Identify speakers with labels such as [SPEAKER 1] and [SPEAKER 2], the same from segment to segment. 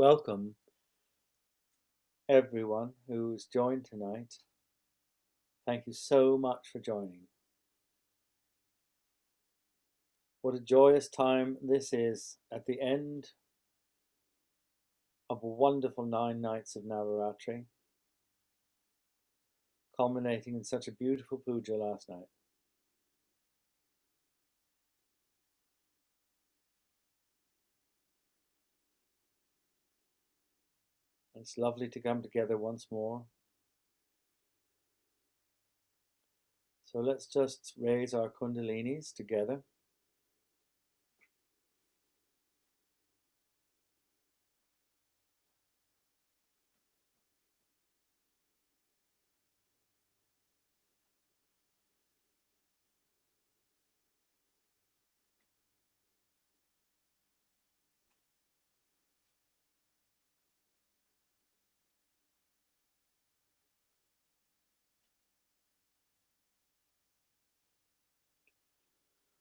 [SPEAKER 1] Welcome, everyone who's joined tonight. Thank you so much for joining. What a joyous time this is at the end of a wonderful 9 nights of Navaratri, culminating in such a beautiful puja last night. It's lovely to come together once more. So let's just raise our kundalinis together.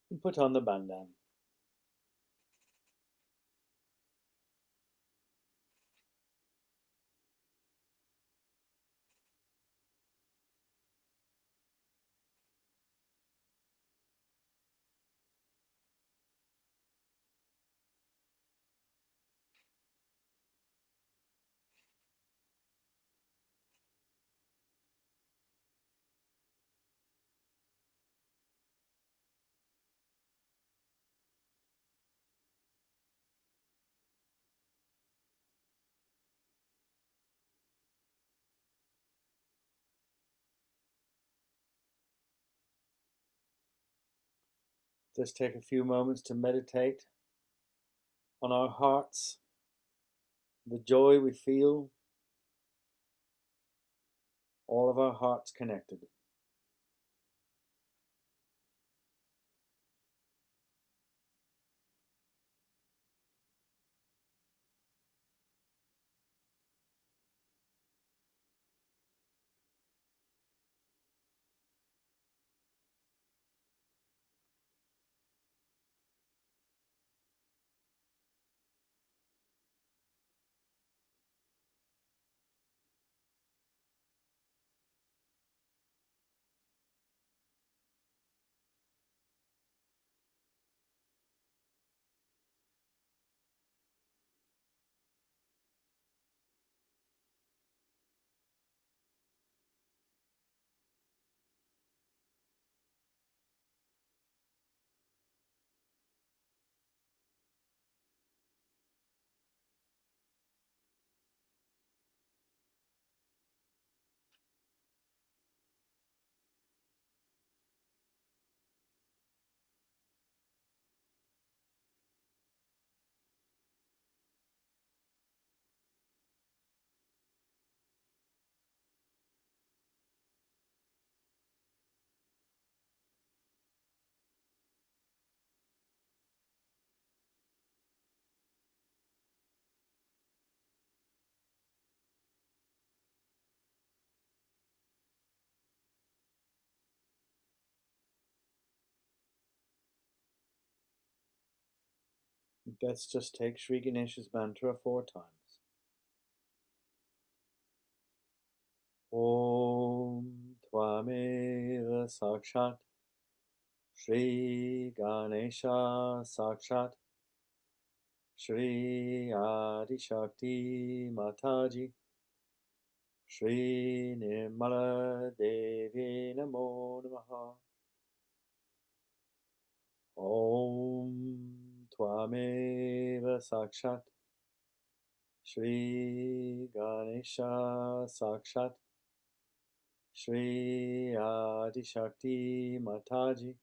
[SPEAKER 1] And put on the bandhan. Just take a few moments to meditate on our hearts, the joy we feel, all of our hearts connected. Let's just take Sri Ganesha's mantra 4 times. Om Tvameva Sakshat Sri Ganesha Sakshat Sri Adi Shakti Mataji Sri Nirmala Devi Namo Namaha. Om Tvameva Sakshat Sri Ganesha Sakshat Sri Adi Shakti Mataji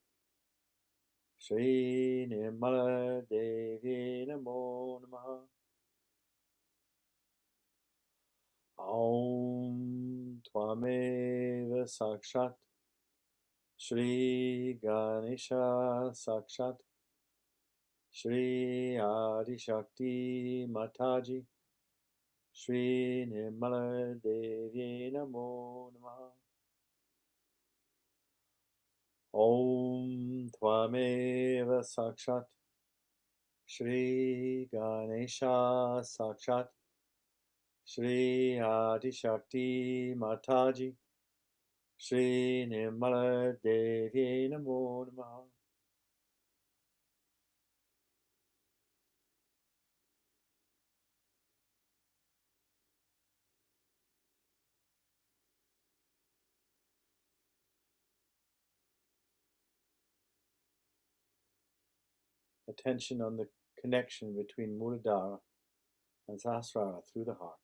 [SPEAKER 1] Sri Nirmala Devi Namo Namaha. Om Tvameva Sakshat Sri Ganesha Sakshat Sri Adi Shakti Mataji Sri Nirmala Devi Namo Namaha. Om Tvameva Sakshat Sri Ganesha Sakshat Shri Adi Shakti Mataji, Shri Nirmala Devi Namo Namaha. Attention on the connection between Muladhara and Sahasrara through the heart.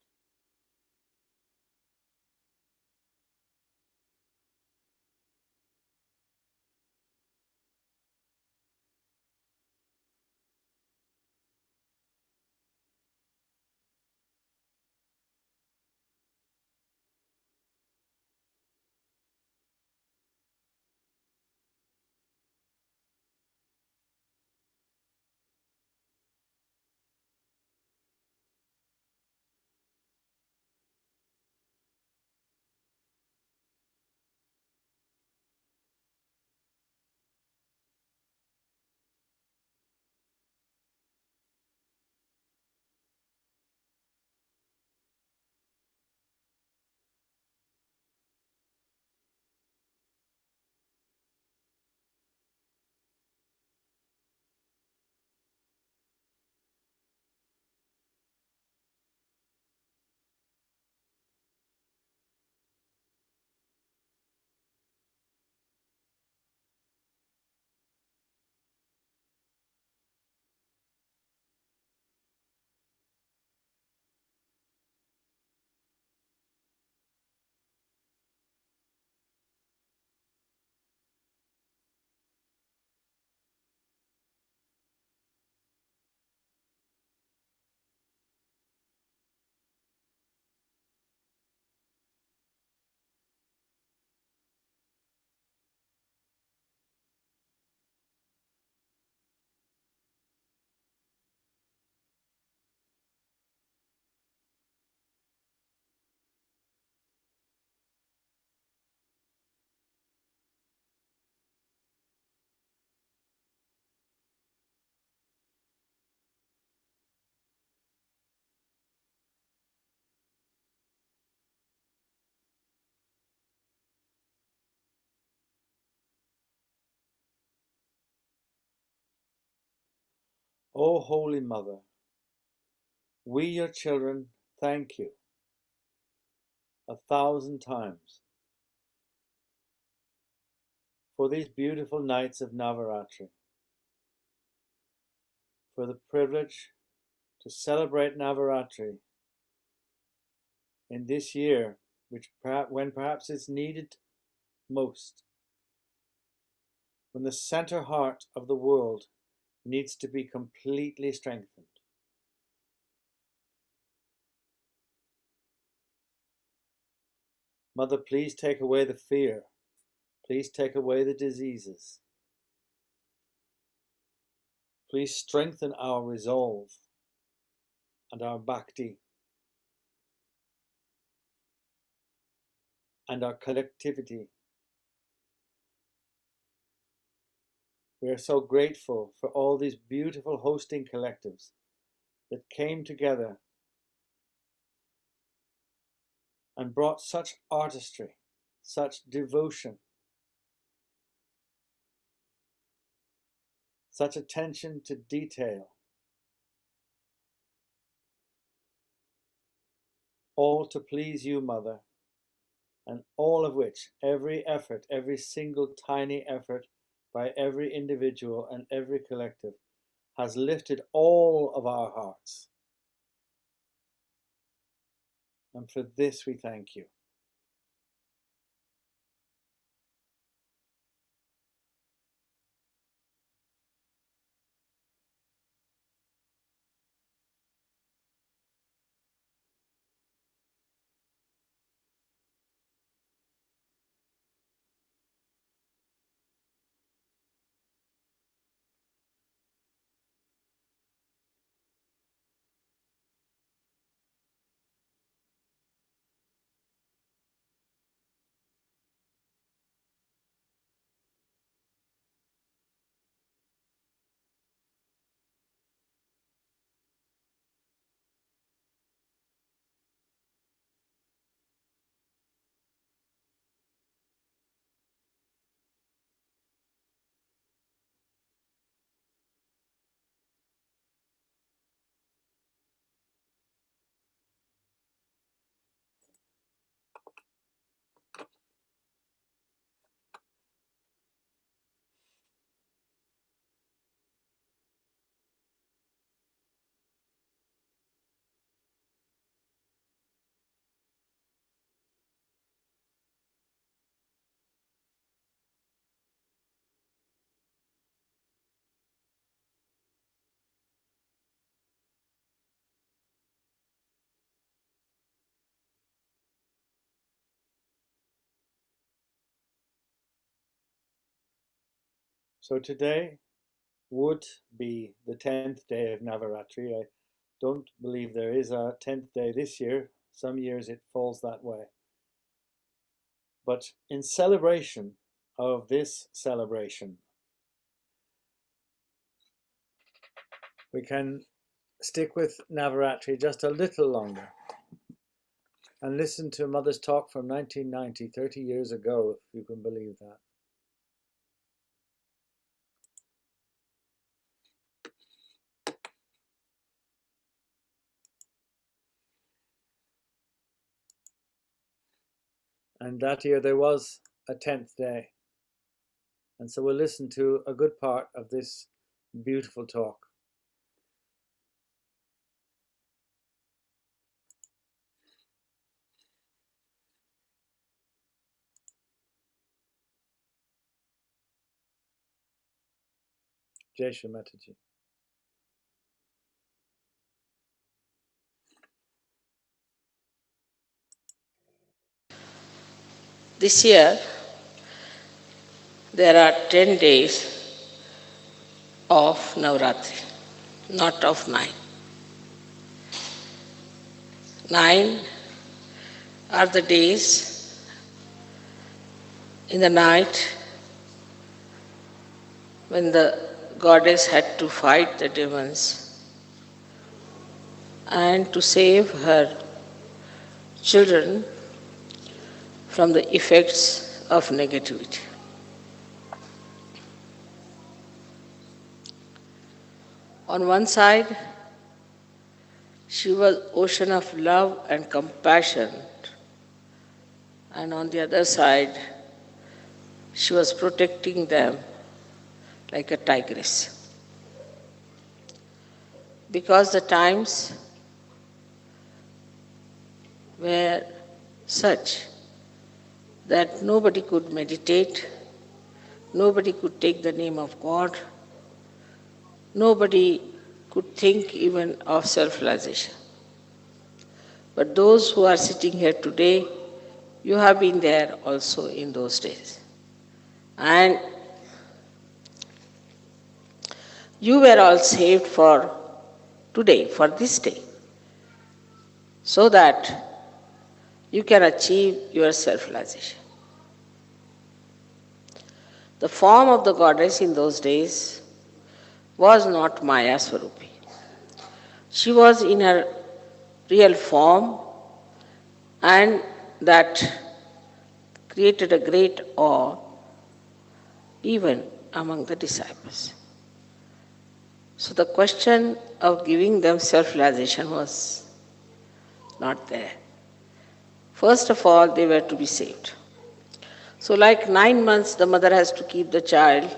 [SPEAKER 1] O Holy Mother, we, your children, thank you 1,000 times for these beautiful nights of Navaratri, for the privilege to celebrate Navaratri in this year, when perhaps it's needed most, when the center heart of the world needs to be completely strengthened. Mother, please take away the fear. Please take away the diseases. Please strengthen our resolve and our bhakti and our collectivity. We are so grateful for all these beautiful hosting collectives that came together and brought such artistry, such devotion, such attention to detail, all to please you, Mother, and all of which, every effort, every single tiny effort by every individual and every collective has lifted all of our hearts. And for this we thank you. So today would be the 10th day of Navaratri. I don't believe there is a 10th day this year. Some years it falls that way. But in celebration of this celebration, we can stick with Navaratri just a little longer and listen to Mother's talk from 1990, 30 years ago, if you can believe that. And that year there was a 10th day. And so we'll listen to a good part of this beautiful talk. Jai Shri Mataji.
[SPEAKER 2] This year, there are 10 days of Navratri, not of 9. 9 are the days in the night when the goddess had to fight the demons and to save her children from the effects of negativity. On one side, she was ocean of love and compassion, and on the other side, she was protecting them like a tigress. Because the times were such that nobody could meditate, nobody could take the name of God, nobody could think even of self-realization. But those who are sitting here today, you have been there also in those days. And you were all saved for today, for this day, so that you can achieve your self-realization. The form of the goddess in those days was not Maya Swarupi. She was in her real form, and that created a great awe even among the disciples. So the question of giving them self-realization was not there. First of all, they were to be saved. So like 9 months, the mother has to keep the child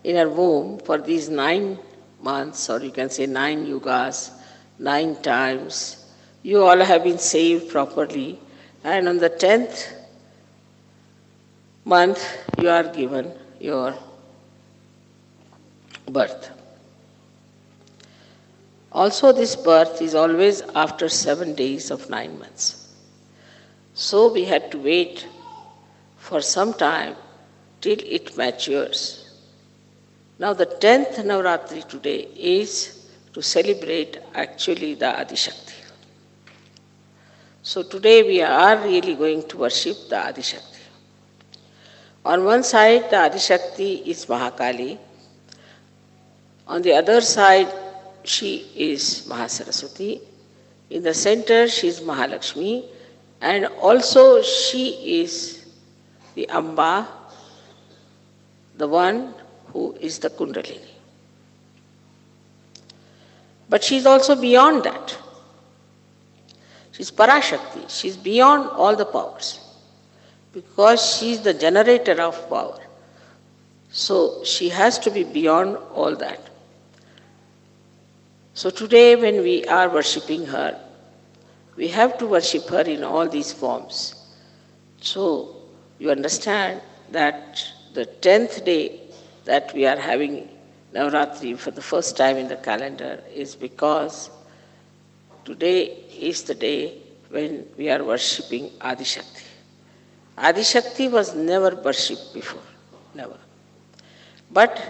[SPEAKER 2] in her womb for these 9 months, or you can say 9 yugas, 9 times. You all have been saved properly, and on the 10th month, you are given your birth. Also, this birth is always after 7 days of 9 months. So we had to wait for some time till it matures. Now the 10th Navratri today is to celebrate actually the Adi Shakti. So today we are really going to worship the Adi Shakti. On one side, the Adi Shakti is Mahakali. On the other side, she is Mahasaraswati. In the center, she is Mahalakshmi. And also she is the Amba, the one who is the Kundalini. But she is also beyond that. She is Parashakti. She is beyond all the powers because she is the generator of power. So she has to be beyond all that. So today when we are worshipping her, we have to worship her in all these forms. So you understand that the 10th day that we are having Navratri for the first time in the calendar is because today is the day when we are worshipping Adi Shakti. Adi Shakti was never worshipped before, never. But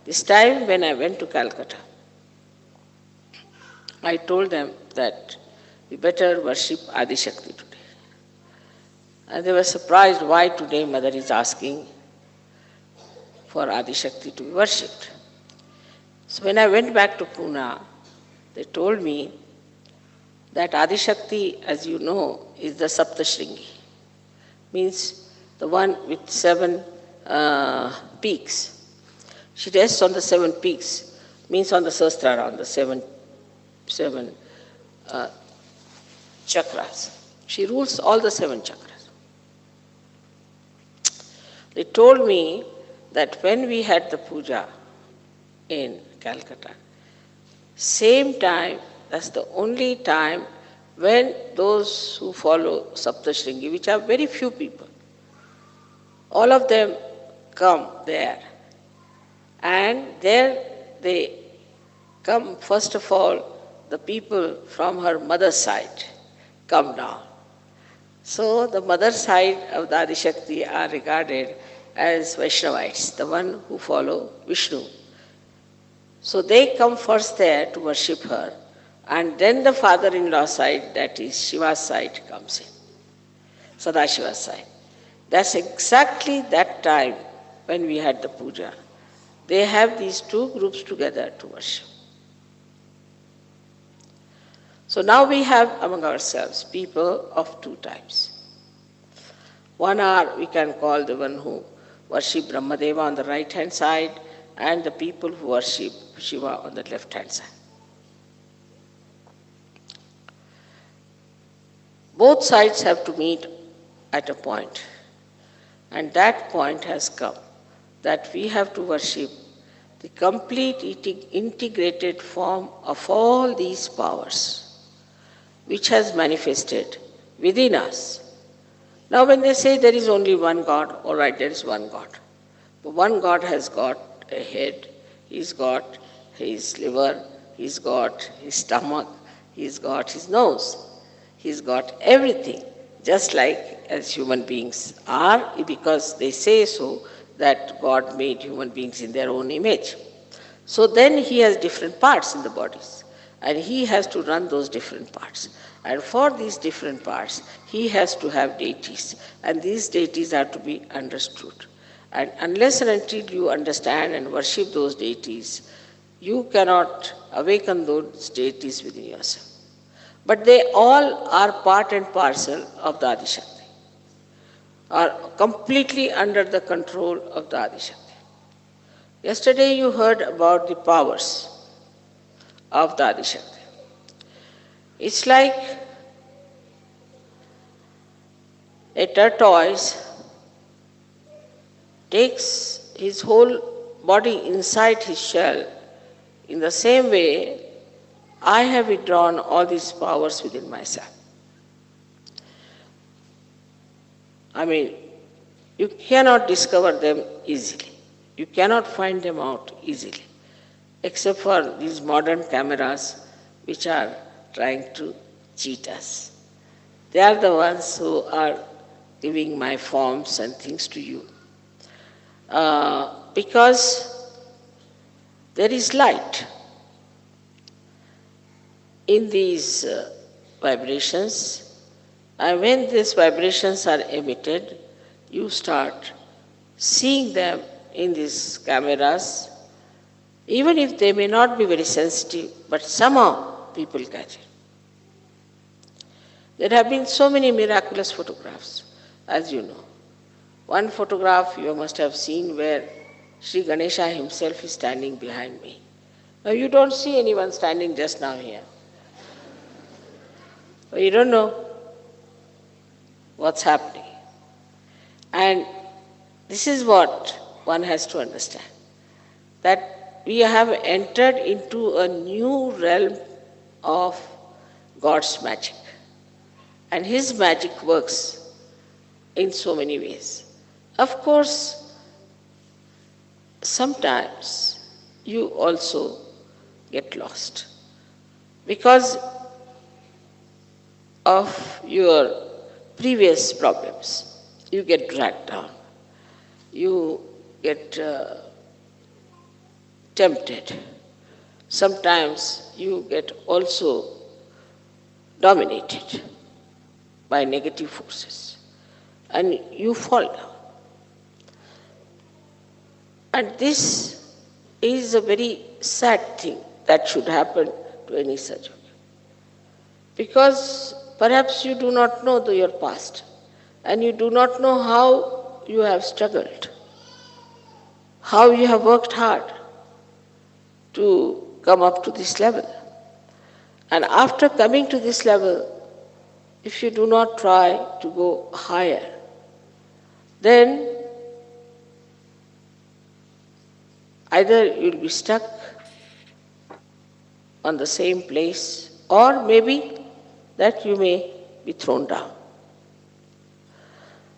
[SPEAKER 2] this time when I went to Calcutta, I told them that we better worship Adi Shakti today. And they were surprised why today Mother is asking for Adi Shakti to be worshipped. So when I went back to Pune, they told me that Adi Shakti, as you know, is the Saptashringi, means the one with seven peaks. She rests on the seven peaks, means on the Sahasrara, on the seven chakras. She rules all the seven chakras. They told me that when we had the puja in Calcutta, same time, that's the only time when those who follow Saptashringi, which are very few people, all of them come there. And there they come, first of all, the people from her mother's side come down. So the mother side of the Adi Shakti are regarded as Vaishnavites, the one who follow Vishnu. So they come first there to worship her, and then the father-in-law side, that is Shiva's side, comes in, Sadashiva's side. That's exactly that time when we had the puja. They have these two groups together to worship. So now we have among ourselves people of two types. One are, we can call the one who worship Brahmadeva on the right hand side, and the people who worship Shiva on the left hand side. Both sides have to meet at a point, and that point has come, that we have to worship the complete integrated form of all these powers which has manifested within us. Now when they say there is only one God, all right, there is one God. But one God has got a head, he's got his liver, he's got his stomach, he's got his nose, he's got everything, just like as human beings are, because they say so, that God made human beings in their own image. So then he has different parts in the bodies, and he has to run those different parts. And for these different parts, he has to have deities, and these deities are to be understood. And unless and until you understand and worship those deities, you cannot awaken those deities within yourself. But they all are part and parcel of the Adi Shakti, are completely under the control of the Adi Shakti. Yesterday you heard about the powers of the Adi Shakti. It's like a tortoise takes his whole body inside his shell. In the same way, I have withdrawn all these powers within myself. I mean, you cannot discover them easily. You cannot find them out easily, except for these modern cameras which are trying to cheat us. They are the ones who are giving my forms and things to you. Because there is light in these vibrations, and when these vibrations are emitted, you start seeing them in these cameras, even if they may not be very sensitive, but somehow people catch it. There have been so many miraculous photographs, as you know. One photograph you must have seen where Sri Ganesha himself is standing behind me. Now you don't see anyone standing just now here. But you don't know what's happening. And this is what one has to understand, that we have entered into a new realm of God's magic. And his magic works in so many ways. Of course, sometimes you also get lost because of your previous problems. You get dragged down. You get tempted. Sometimes you get also dominated by negative forces and you fall down. And this is a very sad thing that should happen to any such. Because perhaps you do not know your past and you do not know how you have struggled, how you have worked hard to come up to this level. And after coming to this level, if you do not try to go higher, then either you'll be stuck on the same place, or maybe that you may be thrown down.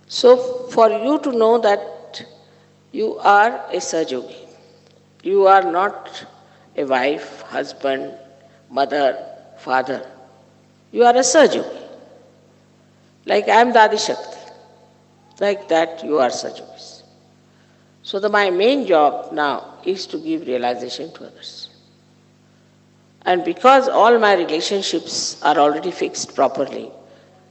[SPEAKER 2] So for you to know that you are a Sahaja-yogi, you are not a wife, husband, mother, father. You are a Sahaja-yogi. Like I am Dadi Shakti. Like that you are Sahaja-yogis. So my main job now is to give realization to others. And because all my relationships are already fixed properly,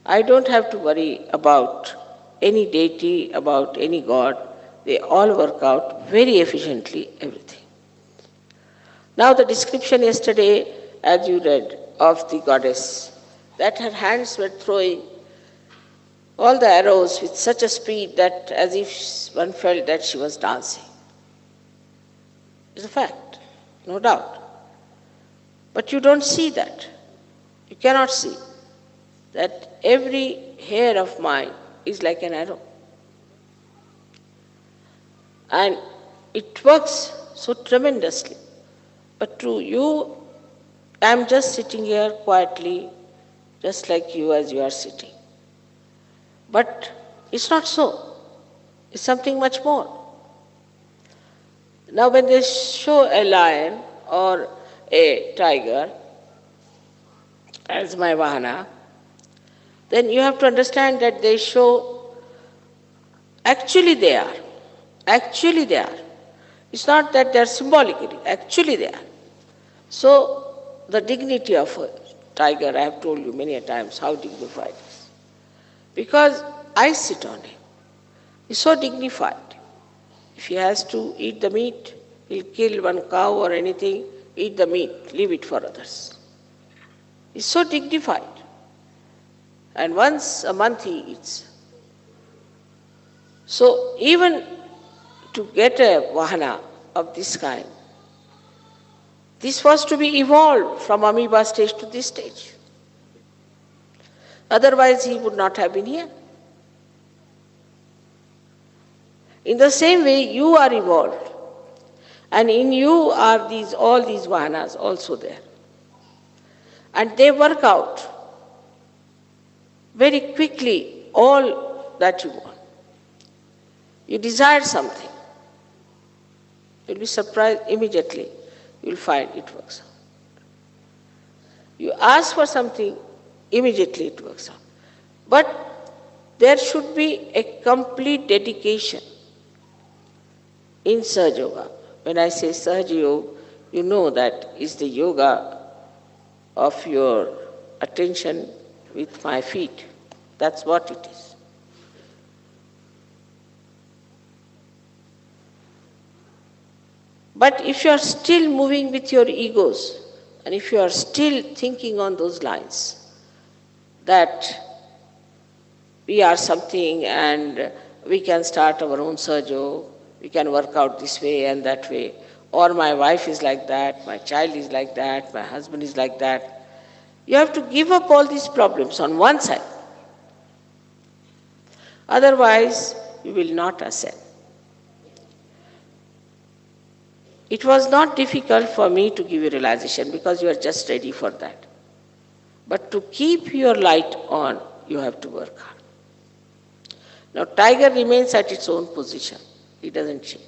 [SPEAKER 2] I don't have to worry about any deity, about any god. They all work out very efficiently, everything. Now the description yesterday, as you read, of the goddess, that her hands were throwing all the arrows with such a speed that as if one felt that she was dancing. It's a fact, no doubt. But you don't see that. You cannot see that every hair of mine is like an arrow. And it works so tremendously. But to you, I am just sitting here quietly, just like you as you are sitting. But it's not so. It's something much more. Now when they show a lion or a tiger as my vahana, then you have to understand that they show, actually they are. Actually they are. It's not that they are symbolically, actually they are. So the dignity of a tiger, I have told you many a times how dignified it is. Because I sit on him. He's so dignified. If he has to eat the meat, he'll kill one cow or anything, eat the meat, leave it for others. He's so dignified. And once a month he eats. So even to get a vahana of this kind, this was to be evolved from amoeba stage to this stage. Otherwise he would not have been here. In the same way, you are evolved. And in you are all these vahanas also there. And they work out very quickly all that you want. You desire something. You'll be surprised immediately. You'll find it works out. You ask for something, immediately it works out. But there should be a complete dedication in Sahaja Yoga. When I say Sahaja Yoga, you know that is the yoga of your attention with my feet. That's what it is. But if you are still moving with your egos, and if you are still thinking on those lines, that we are something and we can start our own Sahaja Yoga, we can work out this way and that way, or my wife is like that, my child is like that, my husband is like that. You have to give up all these problems on one side. Otherwise, you will not ascend. It was not difficult for me to give you realization because you are just ready for that. But to keep your light on, you have to work hard. Now, tiger remains at its own position. It doesn't change.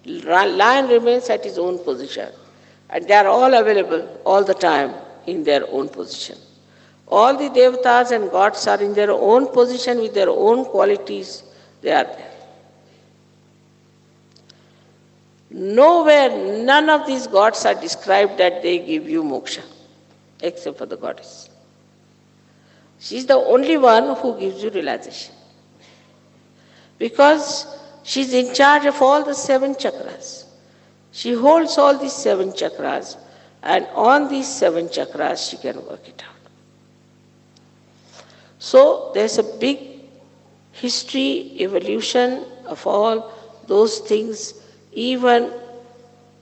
[SPEAKER 2] Lion remains at his own position. And they are all available all the time in their own position. All the devatas and gods are in their own position with their own qualities. They are there. Nowhere, none of these gods are described that they give you moksha, except for the goddess. She is the only one who gives you realization. Because she is in charge of all the 7 chakras. She holds all these 7 chakras, and on these 7 chakras she can work it out. So there's a big history, evolution of all those things, even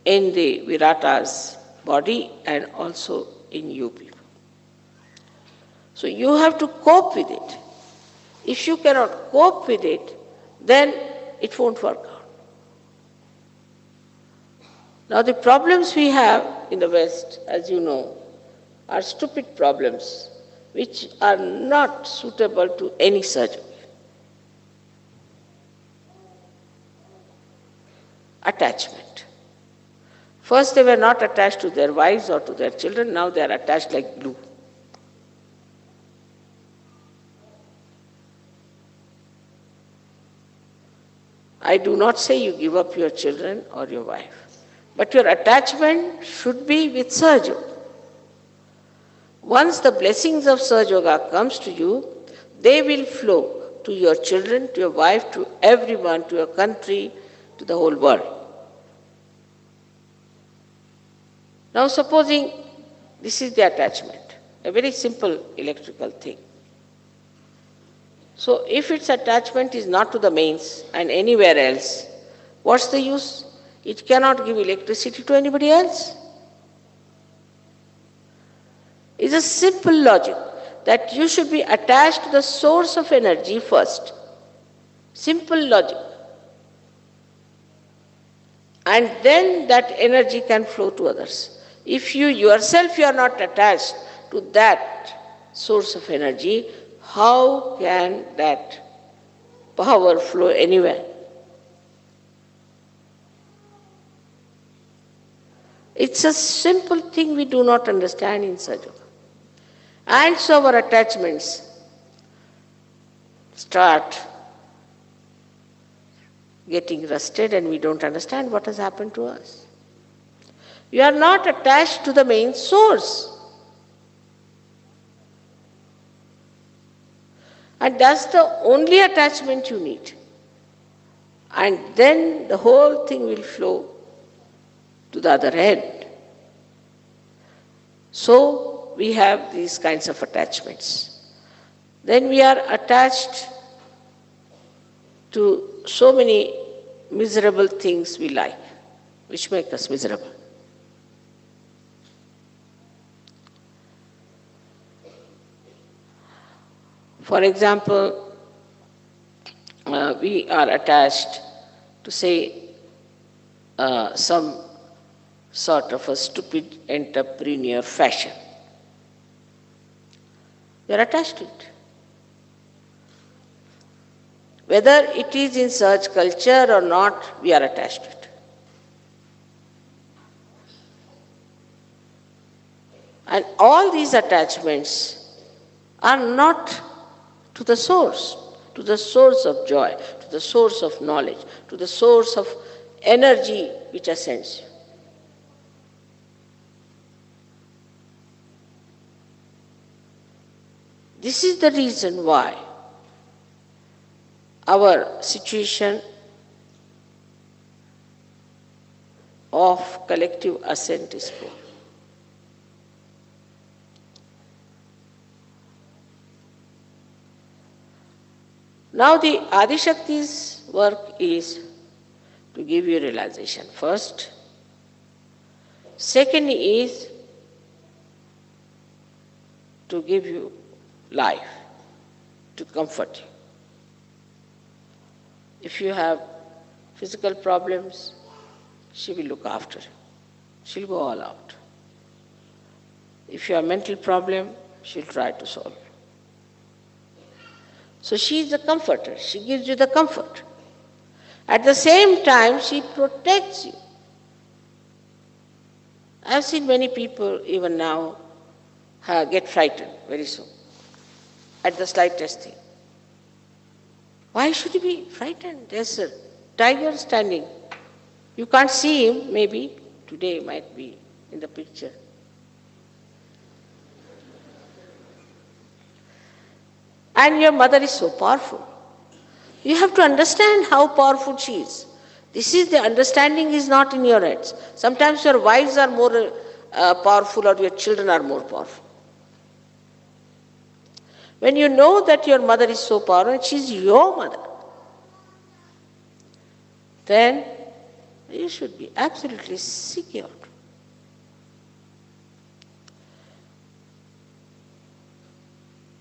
[SPEAKER 2] in the Virata's body and also in you people. So you have to cope with it. If you cannot cope with it, then it won't work out. Now the problems we have in the West, as you know, are stupid problems which are not suitable to any surgery. Attachment. First they were not attached to their wives or to their children, now they are attached like glue. I do not say you give up your children or your wife, but your attachment should be with Sahaja Yoga. Once the blessings of Sahaja Yoga comes to you, they will flow to your children, to your wife, to everyone, to your country, to the whole world. Now supposing this is the attachment, a very simple electrical thing. So if its attachment is not to the mains and anywhere else, what's the use? It cannot give electricity to anybody else. It's a simple logic that you should be attached to the source of energy first. Simple logic. And then that energy can flow to others. If you yourself you are not attached to that source of energy, how can that power flow anywhere? It's a simple thing we do not understand in Sahaja Yoga. And so our attachments start getting rusted and we don't understand what has happened to us. You are not attached to the main source. And that's the only attachment you need. And then the whole thing will flow to the other end. So we have these kinds of attachments. Then we are attached to so many miserable things we like, which make us miserable. For example, we are attached to, say, some sort of a stupid entrepreneur fashion. We are attached to it. Whether it is in such culture or not, we are attached to it. And all these attachments are not to the source of joy, to the source of knowledge, to the source of energy which ascends you. This is the reason why our situation of collective ascent is poor. Now the Adishakti's work is to give you realization first. Second is to give you life, to comfort you. If you have physical problems, she will look after you. She'll go all out. If you have mental problem, she'll try to solve it. So she is the comforter. She gives you the comfort. At the same time, she protects you. I've seen many people, even now, get frightened very soon at the slightest thing. Why should you be frightened? There's a tiger standing You can't see him, maybe today might be in the picture. And your mother is so powerful. You have to understand how powerful she is. This is the understanding is not in your heads. Sometimes your wives are more powerful or your children are more powerful. When you know that your mother is so powerful and she is your mother, then you should be absolutely secure.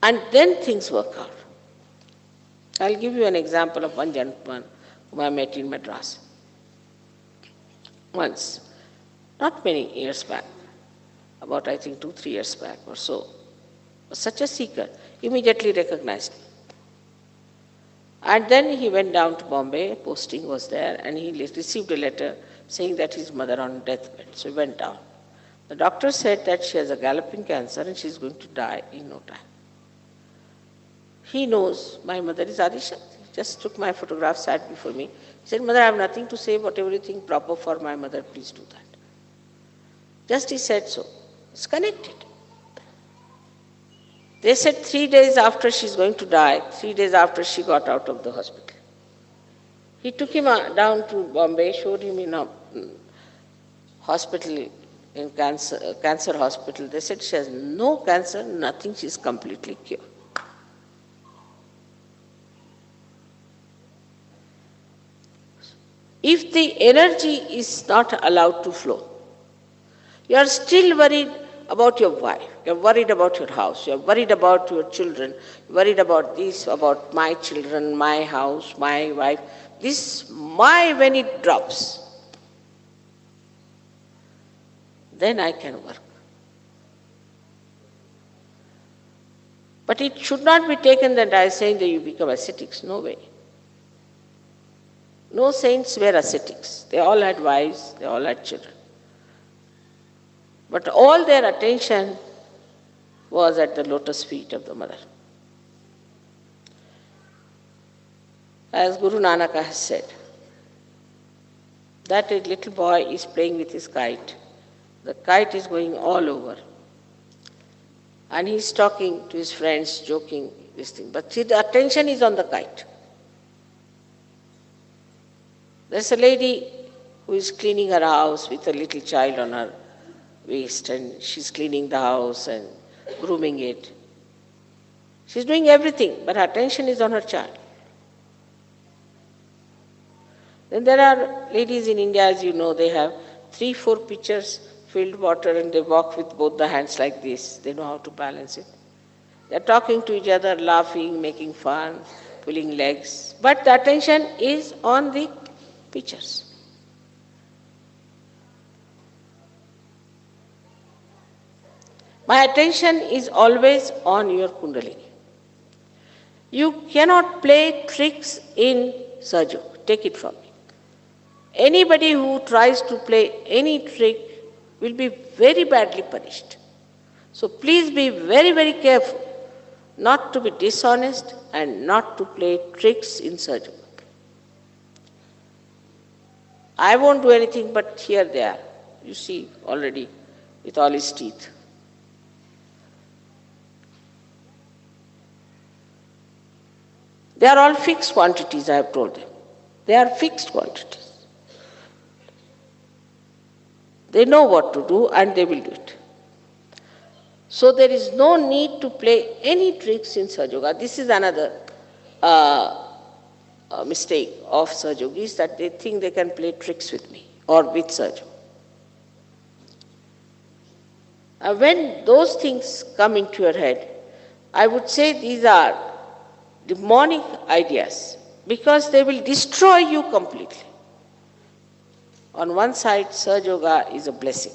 [SPEAKER 2] And then things work out. I'll give you an example of one gentleman whom I met in Madras. Once, not many years back, about I think 2-3 years back or so, was such a seeker, immediately recognized me. And then he went down to Bombay, posting was there, and he received a letter saying that his mother on deathbed. So he went down. The doctor said that she has a galloping cancer and she's going to die in no time. He knows my mother is Adi Shakti. He just took my photograph, sat before me. He said, Mother, I have nothing to say. Whatever you think proper for my mother, please do that. Just he said so. It's connected. They said 3 days after she's going to die, 3 days after she got out of the hospital. He took him down to Bombay, showed him in a hospital, in cancer hospital. They said she has no cancer, nothing, she's completely cured. If the energy is not allowed to flow, you are still worried about your wife, you are worried about your house, you are worried about your children, you are worried about this, about my children, my house, my wife. This my, when it drops, then I can work. But it should not be taken that I am saying that you become ascetics. No way. No saints were ascetics. They all had wives, they all had children. But all their attention was at the lotus feet of the mother. As Guru Nanak has said, that a little boy is playing with his kite. The kite is going all over. And he is talking to his friends, joking, this thing. But see, the attention is on the kite. There's a lady who is cleaning her house with a little child on her waist, and she's cleaning the house and grooming it. She's doing everything, but her attention is on her child. Then there are ladies in India, as you know, they have 3-4 pitchers filled water and they walk with both the hands like this. They know how to balance it. They're talking to each other, laughing, making fun, pulling legs. But the attention is on the pitchers. My attention is always on your Kundalini. You cannot play tricks in Sahaja. Take it from me. Anybody who tries to play any trick will be very badly punished. So please be very, very careful not to be dishonest and not to play tricks in Sahaja. I won't do anything, but here they are. You see already with all his teeth. They are all fixed quantities, I have told them. They are fixed quantities. They know what to do and they will do it. So there is no need to play any tricks in Sahaja Yoga. This is another mistake of Sahaja Yogis, that they think they can play tricks with me or with Sahaja. When those things come into your head, I would say these are demonic ideas, because they will destroy you completely. On one side, Sahaja Yoga is a blessing.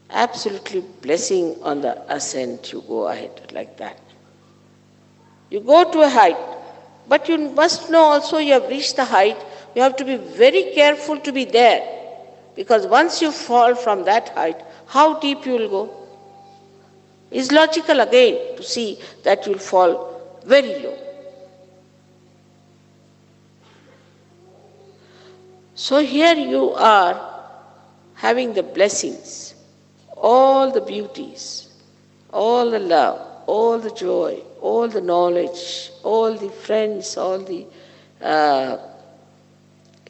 [SPEAKER 2] Absolutely blessing on the ascent. You go ahead like that. You go to a height, but you must know also you have reached the height. You have to be very careful to be there, because once you fall from that height, how deep you will go? It's logical again to see that you will fall very low. So here you are having the blessings, all the beauties, all the love, all the joy, all the knowledge, all the friends, all the uh,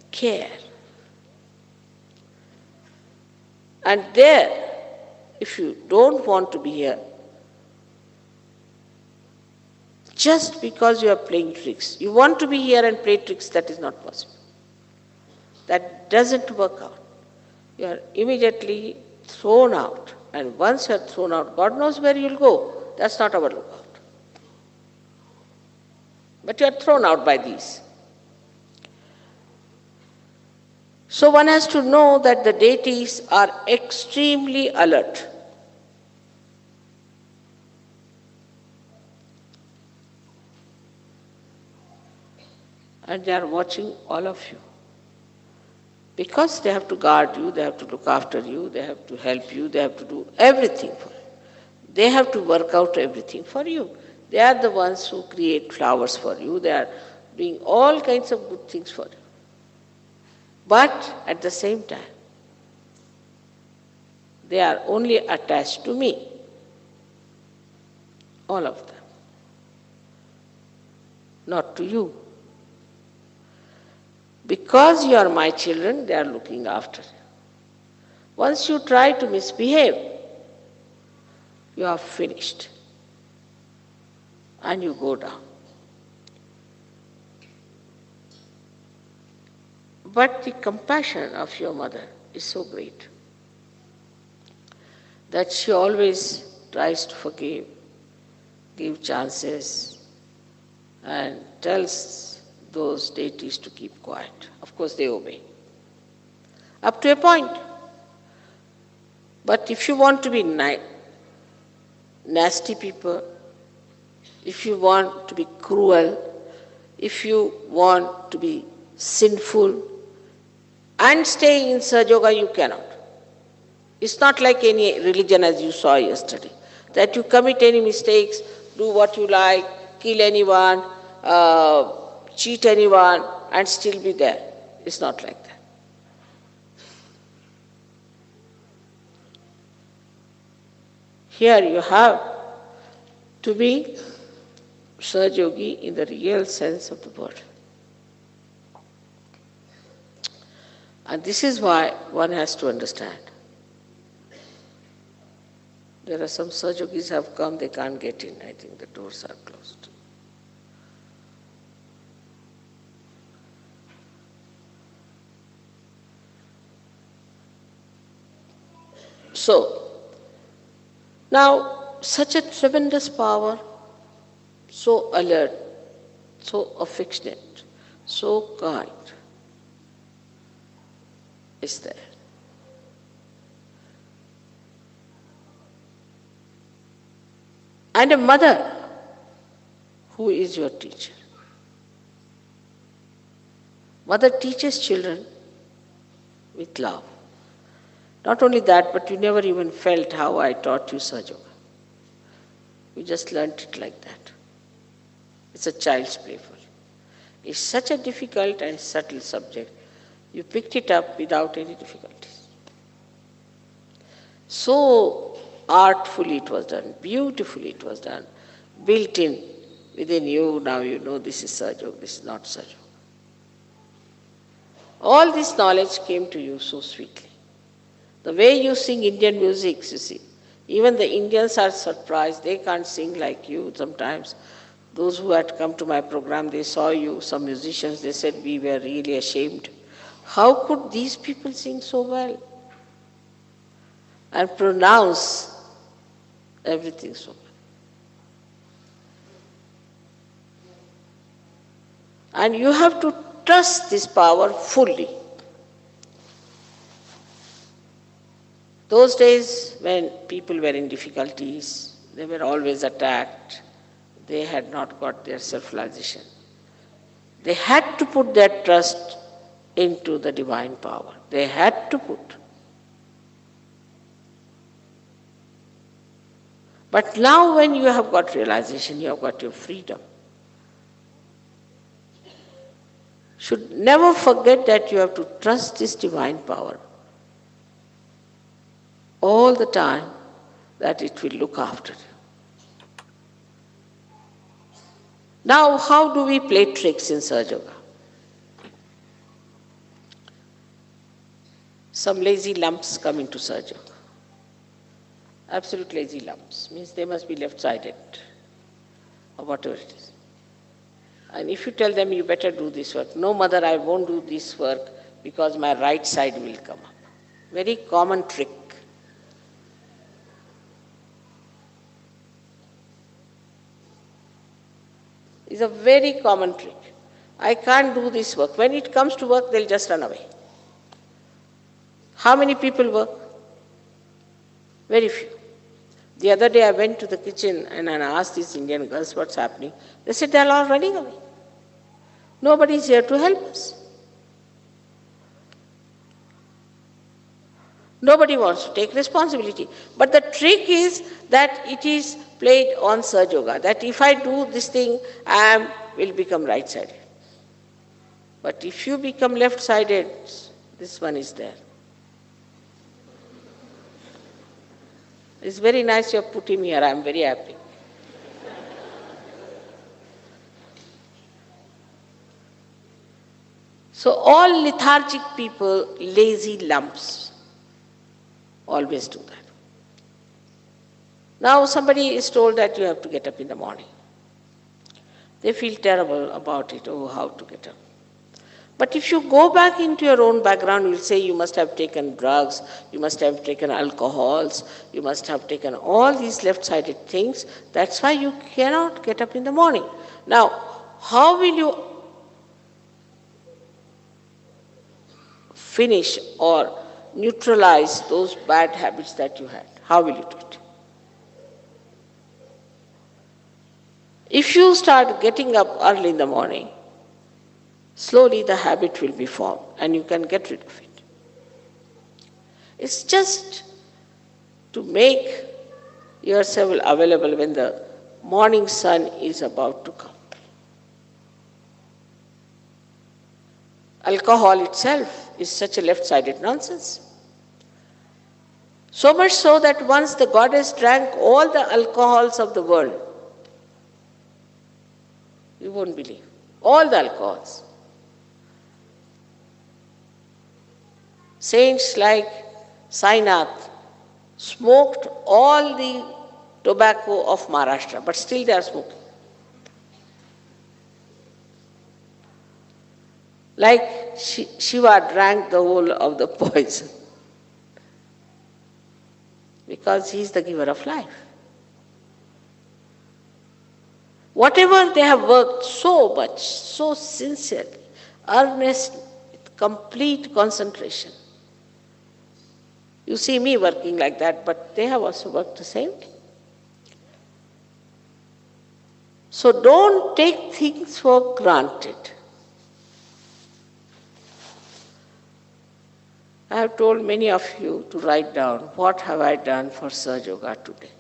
[SPEAKER 2] care. And there, if you don't want to be here, just because you are playing tricks, you want to be here and play tricks, that is not possible. That doesn't work out. You are immediately thrown out. And once you are thrown out, God knows where you'll go. That's not our lookout. But you are thrown out by these. So one has to know that the deities are extremely alert. And they are watching all of you. Because they have to guard you, they have to look after you, they have to help you, they have to do everything for you. They have to work out everything for you. They are the ones who create flowers for you. They are doing all kinds of good things for you. But at the same time, they are only attached to me. All of them. Not to you. Because you are my children, they are looking after you. Once you try to misbehave, you are finished. And you go down. But the compassion of your mother is so great that she always tries to forgive, give chances, and tells those deities to keep quiet. Of course, they obey. Up to a point. But if you want to be nasty people, if you want to be cruel, if you want to be sinful, and staying in Sahaja Yoga, you cannot. It's not like any religion as you saw yesterday, that you commit any mistakes, do what you like, kill anyone, cheat anyone, and still be there. It's not like that. Here you have to be Sahaja Yogi in the real sense of the word. And this is why one has to understand. There are some Sahaja Yogis have come, they can't get in. I think the doors are closed. So, now such a tremendous power, so alert, so affectionate, so kind, is there. And a mother who is your teacher. Mother teaches children with love. Not only that, but you never even felt how I taught you Sahaja Yoga. You just learnt it like that. It's a child's playful. It's such a difficult and subtle subject. You picked it up without any difficulties. So artfully it was done, beautifully it was done, built in within you. Now you know this is Sahaja Yoga, this is not Sahaja Yoga. All this knowledge came to you so sweetly. The way you sing Indian music, you see, even the Indians are surprised. They can't sing like you sometimes. Those who had come to my program, they saw you, some musicians, they said, we were really ashamed. How could these people sing so well and pronounce everything so well? And you have to trust this power fully. Those days when people were in difficulties, they were always attacked, they had not got their self-realization. They had to put their trust into the divine power. They had to put. But now when you have got realization, you have got your freedom. should never forget that you have to trust this divine power all the time, that it will look after you. Now, how do we play tricks in Sahaja Yoga? Some lazy lumps come into Sahaja Yoga. Absolute lazy lumps means they must be left-sided or whatever it is. And if you tell them you better do this work, no mother, I won't do this work because my right side will come up. Very common trick. It's a very common trick. I can't do this work. When it comes to work, they'll just run away. How many people work? Very few. The other day I went to the kitchen and I asked these Indian girls what's happening. They said they're all running away. Nobody is here to help us. Nobody wants to take responsibility. But the trick is that it is played on Sahaja Yoga, that if I do this thing, I will become right-sided. But if you become left-sided, this one is there. It's very nice you have put him here. I am very happy. So all lethargic people, lazy lumps, always do that. Now somebody is told that you have to get up in the morning. They feel terrible about it. Oh, how to get up. But if you go back into your own background, you will say you must have taken drugs, you must have taken alcohols, you must have taken all these left-sided things. That's why you cannot get up in the morning. Now, how will you finish or neutralize those bad habits that you had? How will you do it? If you start getting up early in the morning, slowly the habit will be formed and you can get rid of it. It's just to make yourself available when the morning sun is about to come. Alcohol itself is such a left-sided nonsense. So much so that once the goddess drank all the alcohols of the world, you won't believe, all the alcohols. Saints like Sainath smoked all the tobacco of Maharashtra, but still they are smoking. Like Shiva drank the whole of the poison because he is the giver of life. Whatever they have worked so much, so sincerely, earnest, with complete concentration. You see me working like that, but they have also worked the same way. So don't take things for granted. I have told many of you to write down, what have I done for Sahaja Yoga today?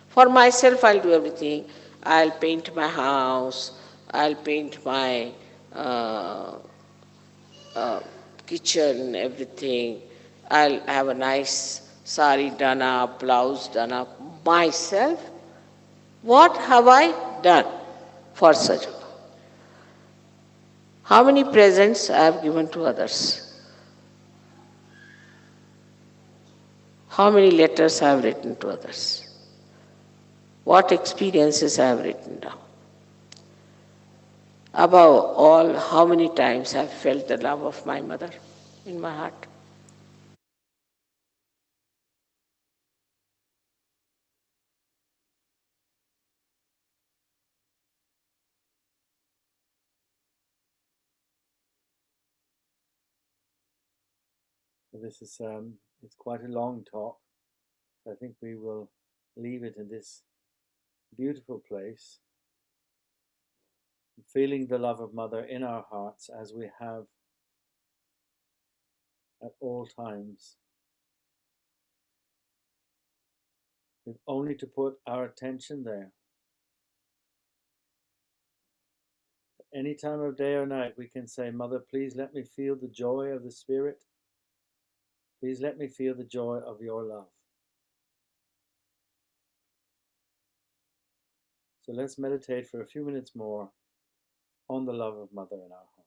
[SPEAKER 2] For myself, I'll do everything. I'll paint my house, I'll paint my kitchen, everything. I'll have a nice sari done up, blouse done up. Myself, what have I done for Sahaja Yoga? How many presents I have given to others? How many letters I have written to others? What experiences I have written down? Above all, how many times I have felt the love of my mother in my heart?
[SPEAKER 1] So this is it's quite a long talk. So I think we will leave it in this beautiful place, feeling the love of Mother in our hearts as we have at all times. We've only to put our attention there. any time of day or night, we can say, Mother, please let me feel the joy of the Spirit. Please let me feel the joy of your love. So let's meditate for a few minutes more on the love of Mother in our home.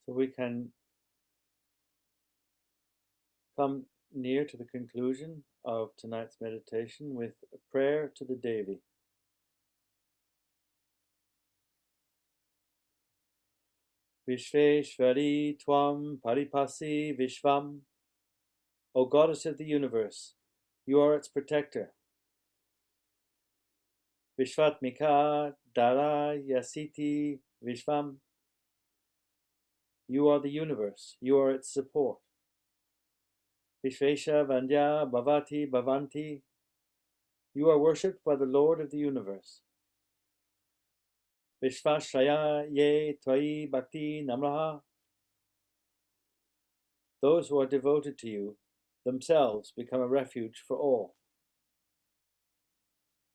[SPEAKER 1] So we can come near to the conclusion of tonight's meditation with a prayer to the Devi. Vishveshvari Tvam Paripasi Vishvam. O Goddess of the universe, you are its protector. Vishvatmika Dara Yasiti Vishvam. You are the universe, you are its support. Vishvesha Vandya Bhavati Bhavanti. You are worshipped by the Lord of the universe. Vishvashraya Ye Tvai Bhakti Namraha. Those who are devoted to you themselves become a refuge for all.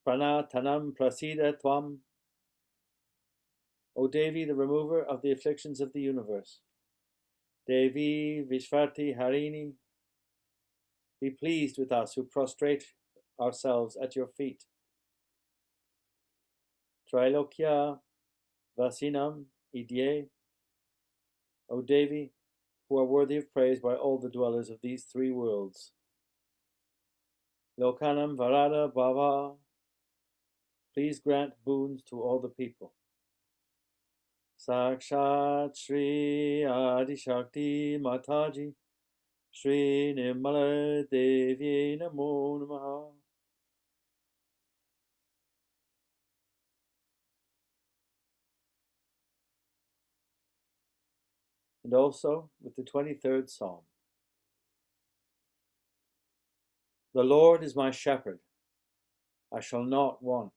[SPEAKER 1] Pranatanam Prasida Tvam. O Devi, the remover of the afflictions of the universe. Devi Vishvarti Harini. Be pleased with us who prostrate ourselves at your feet. Trilokya Vasinam Idye. O Devi, who are worthy of praise by all the dwellers of these three worlds. Lokanam Varada Bhava. Please grant boons to all the people. Sakshat Shri Adi Shakti Mataji Shri Nirmala Devi Namo Namaha. And also with the 23rd Psalm. The Lord is my shepherd, I shall not want.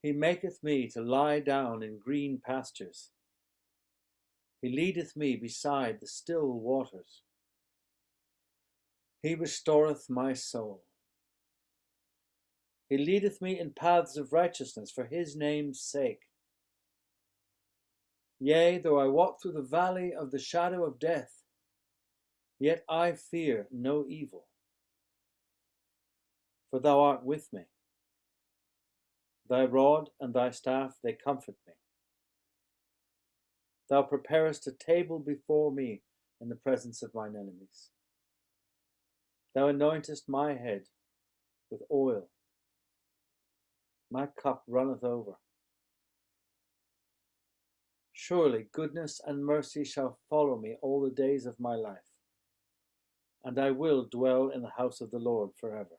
[SPEAKER 1] He maketh me to lie down in green pastures. He leadeth me beside the still waters. He restoreth my soul. He leadeth me in paths of righteousness for his name's sake. Yea, though I walk through the valley of the shadow of death, yet I fear no evil. For thou art with me. Thy rod and thy staff, they comfort me. Thou preparest a table before me in the presence of mine enemies. Thou anointest my head with oil. My cup runneth over. Surely goodness and mercy shall follow me all the days of my life, and I will dwell in the house of the Lord forever.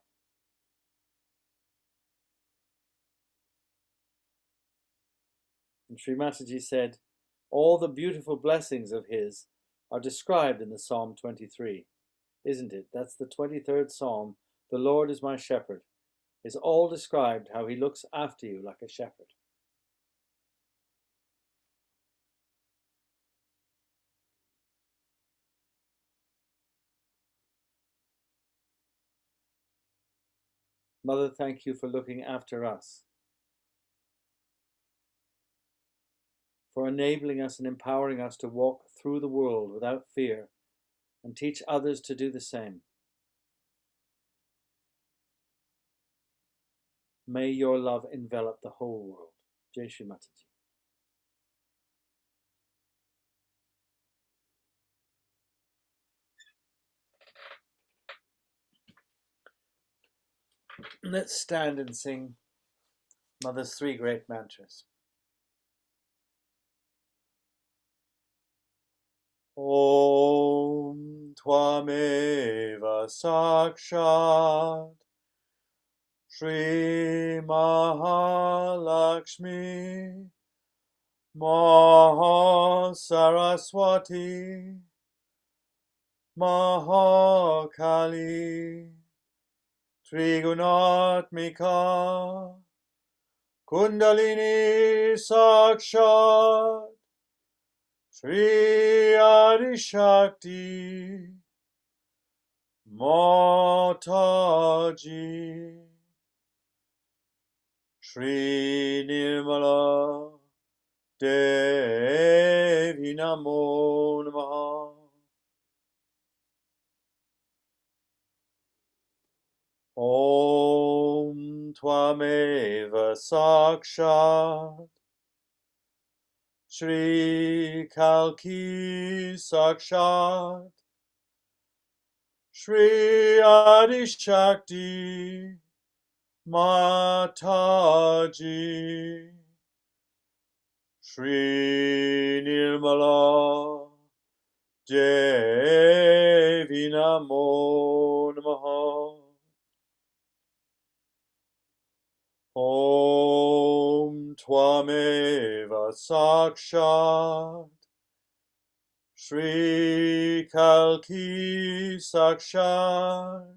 [SPEAKER 1] And Sri Mataji said, all the beautiful blessings of his are described in the Psalm 23, isn't it? That's the 23rd Psalm. The Lord is my shepherd. Is all described how he looks after you like a shepherd. Mother, thank you for looking after us, for enabling us and empowering us to walk through the world without fear and teach others to do the same. May your love envelop the whole world. Jai Shri Mataji. Let's stand and sing Mother's three great mantras. Om Tvameva Sakshat Shri Mahalakshmi Mahasaraswati Mahakali Trigunatmika Kundalini Sakshat Shri Adi Shakti Mataji Shri Nirmala Devi Namo Namaha. Om Tvameva Sakshat Shri Kalki Sakshat, Shri Adi Shakti Mataji, Shri Nirmala Devi Namo Namaha. Om Twameva Sakshat, Shri Kalki Sakshat,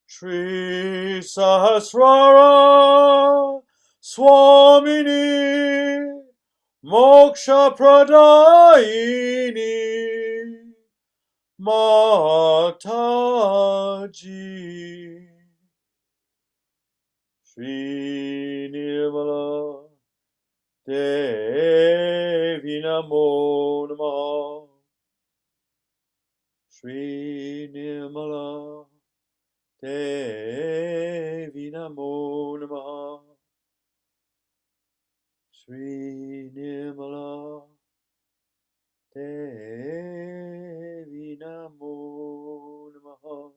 [SPEAKER 1] Shri Sahasrara Swamini Moksha Pradayini Mataji, Shri Nirmala Devi Namo Namaha. Shri Nirmala Devi Namo Namaha. Shri Nirmala Devi Namo Namaha.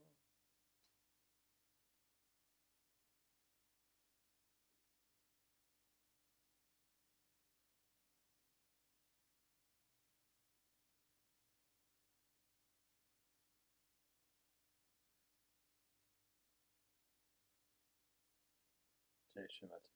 [SPEAKER 1] Jai Shri Mataji.